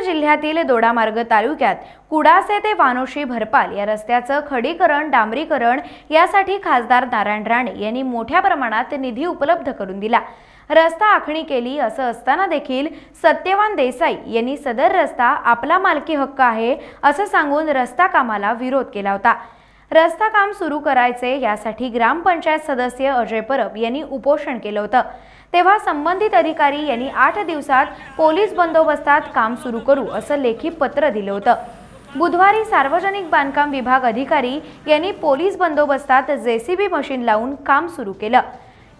जिल्ह्यातील दोडामार्ग तालुक्यात कुडासे ते वानोशी भरपाल या रस्त्याचं खडीकरण डांबरीकरण यासाठी खासदार नारायण राणे यांनी मोठ्या प्रमाणात निधी उपलब्ध करून दिला। रस्ता आखणी केली असं असताना देखील सत्यवान देसाई यांनी सदर रस्ता आपला मालकी हक्क आहे असं सांगून रस्ता कामाला विरोध केला होता। रस्ता काम सुरू करायचे यासाठी ग्रामपंचायत सदस्य अजय परब यांनी उपोषण केलं होतं। तेव्हा संबंधित अधिकारी यांनी 8 दिवसात पोलीस बंदोबस्तात काम सुरू करू असं लेखी पत्र दिलं होतं। बुधवारी सार्वजनिक बांधकाम विभाग अधिकारी यांनी पोलीस बंदोबस्तात जेसीबी मशीन लावून काम सुरू केलं।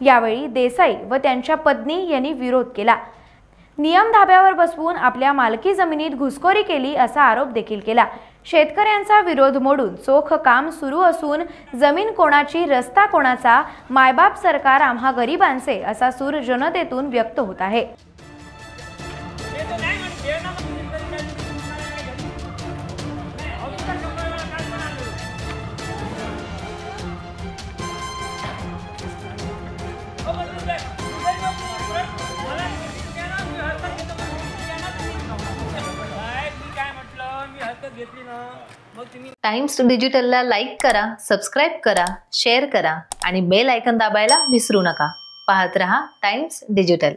यावेळी देसाई व त्यांच्या पत्नी यांनी विरोध केला। नियम धाब्यावर बसवून आपल्या मालकी जमिनीत घुसखोरी केली असा आरोप देखील केला। शेतकऱ्यांचा विरोध मोडून चोख काम सुरू असून जमीन कोणाची रस्ता कोणाचा मायबाप सरकार आम्हा गरिबांचे असा सूर जनतेतून व्यक्त होत आहे। टाइम्स डिजिटलला लाईक करा, सबस्क्राइब करा, शेअर करा आणि बेल आयकॉन दाबायला विसरू नका। पाहत रहा टाइम्स डिजिटल।